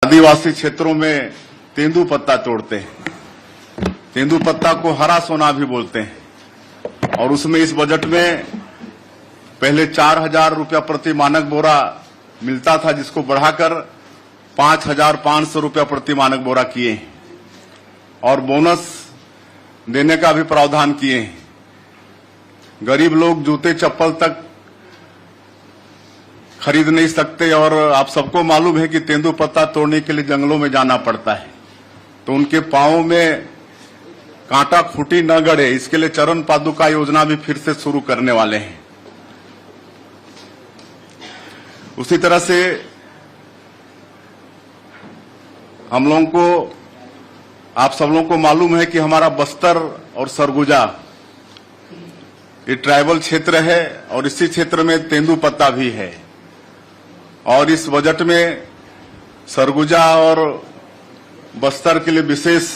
आदिवासी क्षेत्रों में तेंदू पत्ता तोड़ते हैं। तेंदू पत्ता को हरा सोना भी बोलते हैं और उसमें इस बजट में पहले 4,000 रुपया प्रति मानक बोरा मिलता था, जिसको बढ़ाकर 5,500 रुपया प्रति मानक बोरा किए और बोनस देने का भी प्रावधान किए हैं। गरीब लोग जूते चप्पल तक खरीद नहीं सकते और आप सबको मालूम है कि तेंदू पत्ता तोड़ने के लिए जंगलों में जाना पड़ता है, तो उनके पांवों में कांटा खूंटी न गड़े, इसके लिए चरण पादुका योजना भी फिर से शुरू करने वाले हैं। उसी तरह से हम लोगों को, आप सब लोगों को मालूम है कि हमारा बस्तर और सरगुजा ये ट्राइबल क्षेत्र है और इसी क्षेत्र में तेंदू पत्ता भी है और इस बजट में सरगुजा और बस्तर के लिए विशेष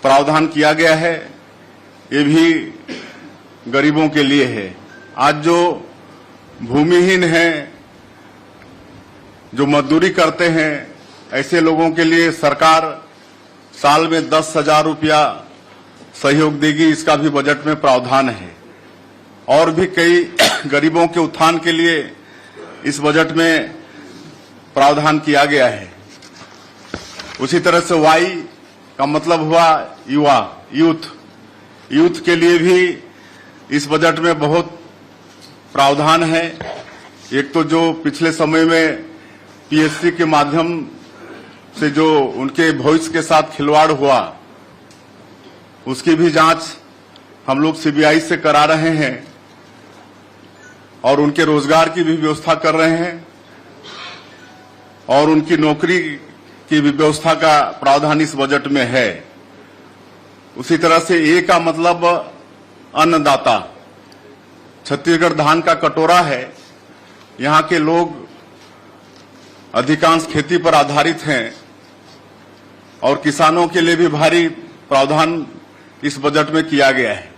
प्रावधान किया गया है। ये भी गरीबों के लिए है। आज जो भूमिहीन हैं, जो मजदूरी करते हैं, ऐसे लोगों के लिए सरकार साल में 10,000 रुपया सहयोग देगी, इसका भी बजट में प्रावधान है। और भी कई गरीबों के उत्थान के लिए इस बजट में प्रावधान किया गया है। उसी तरह से वाई का मतलब हुआ युवा, यूथ के लिए भी इस बजट में बहुत प्रावधान है। एक तो जो पिछले समय में पीएससी के माध्यम से जो उनके भविष्य के साथ खिलवाड़ हुआ, उसकी भी जांच हम लोग सीबीआई से करा रहे हैं और उनके रोजगार की भी व्यवस्था कर रहे हैं और उनकी नौकरी की भी व्यवस्था का प्रावधान इस बजट में है। उसी तरह से ए का मतलब अन्नदाता। छत्तीसगढ़ धान का कटोरा है। यहाँ के लोग अधिकांश खेती पर आधारित हैं और किसानों के लिए भी भारी प्रावधान इस बजट में किया गया है।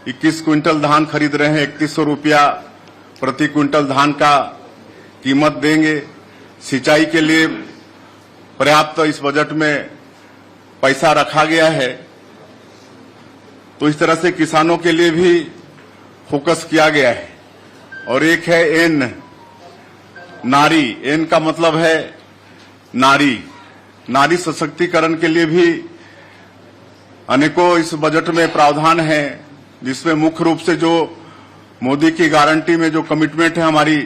21 क्विंटल धान खरीद रहे हैं, 3100 रुपया प्रति क्विंटल धान का कीमत देंगे। सिंचाई के लिए पर्याप्त इस बजट में पैसा रखा गया है। तो इस तरह से किसानों के लिए भी फोकस किया गया है। और एक है एन, नारी। एन का मतलब है नारी सशक्तिकरण के लिए भी अनेकों इस बजट में प्रावधान है, जिसमें मुख्य रूप से जो मोदी की गारंटी में जो कमिटमेंट है हमारी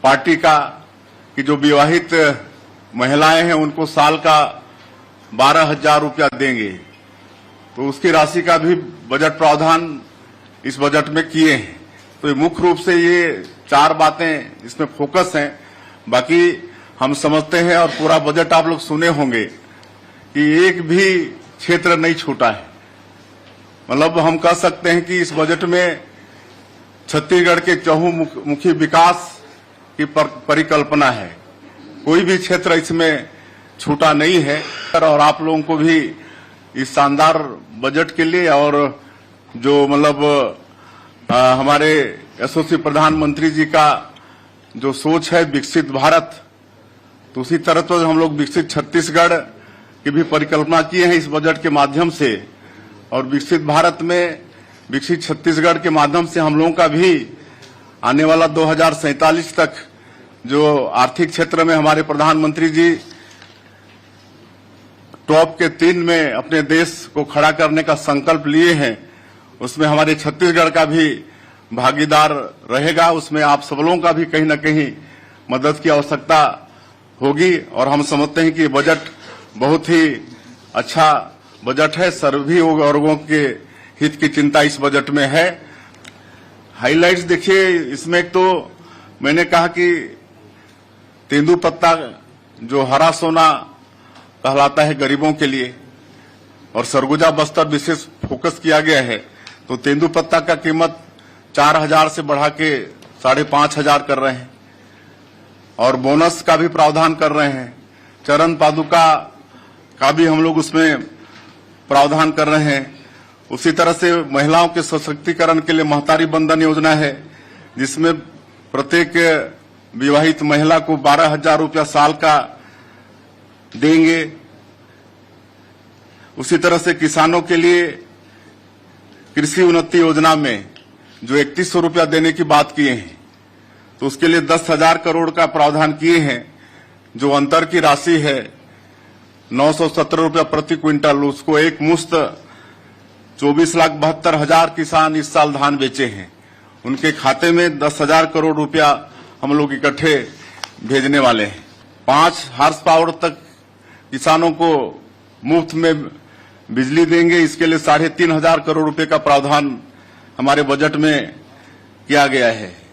पार्टी का कि जो विवाहित महिलाएं हैं उनको साल का 12,000 रुपया देंगे, तो उसकी राशि का भी बजट प्रावधान इस बजट में किए हैं। तो मुख्य रूप से ये 4 बातें इसमें फोकस हैं। बाकी हम समझते हैं और पूरा बजट आप लोग सुने होंगे कि एक भी क्षेत्र नहीं छूटा है। मतलब हम कह सकते हैं कि इस बजट में छत्तीसगढ़ के चहुमुखी विकास की परिकल्पना है। कोई भी क्षेत्र इसमें छूटा नहीं है। और आप लोगों को भी इस शानदार बजट के लिए और जो मतलब हमारे यशस्वी प्रधानमंत्री जी का जो सोच है विकसित भारत, तो उसी तरह तो हम लोग विकसित छत्तीसगढ़ की भी परिकल्पना किए हैं इस बजट के माध्यम से। और विकसित भारत में विकसित छत्तीसगढ़ के माध्यम से हम लोगों का भी आने वाला 2047 तक जो आर्थिक क्षेत्र में हमारे प्रधानमंत्री जी टॉप के 3 में अपने देश को खड़ा करने का संकल्प लिए हैं, उसमें हमारे छत्तीसगढ़ का भी भागीदार रहेगा। उसमें आप सब लोगों का भी कहीं न कहीं मदद की आवश्यकता होगी और हम समझते हैं कि ये बजट बहुत ही अच्छा बजट है। सभी वर्गों के हित की चिंता इस बजट में है। हाइलाइट्स देखिए, इसमें एक तो मैंने कहा कि तेंदू पत्ता जो हरा सोना कहलाता है गरीबों के लिए, और सरगुजा बस्तर विशेष फोकस किया गया है। तो तेंदू पत्ता का कीमत 4,000 से बढ़ा के 5,500 कर रहे हैं और बोनस का भी प्रावधान कर रहे हैं। चरण पादुका का भी हम लोग उसमें प्रावधान कर रहे हैं। उसी तरह से महिलाओं के सशक्तिकरण के लिए महतारी बंधन योजना है, जिसमें प्रत्येक विवाहित महिला को 12,000 रुपया साल का देंगे। उसी तरह से किसानों के लिए कृषि उन्नति योजना में जो 3100 रुपया देने की बात किए हैं, तो उसके लिए 10,000 करोड़ का प्रावधान किए हैं। जो अंतर की राशि है 917 रुपया प्रति क्विंटल, उसको एक मुश्त 24,72,000 किसान इस साल धान बेचे हैं, उनके खाते में 10,000 करोड़ रुपया हम लोग इकट्ठे भेजने वाले हैं। 5 हार्स पावर तक किसानों को मुफ्त में बिजली देंगे। इसके लिए 3,500 करोड़ रुपए का प्रावधान हमारे बजट में किया गया है।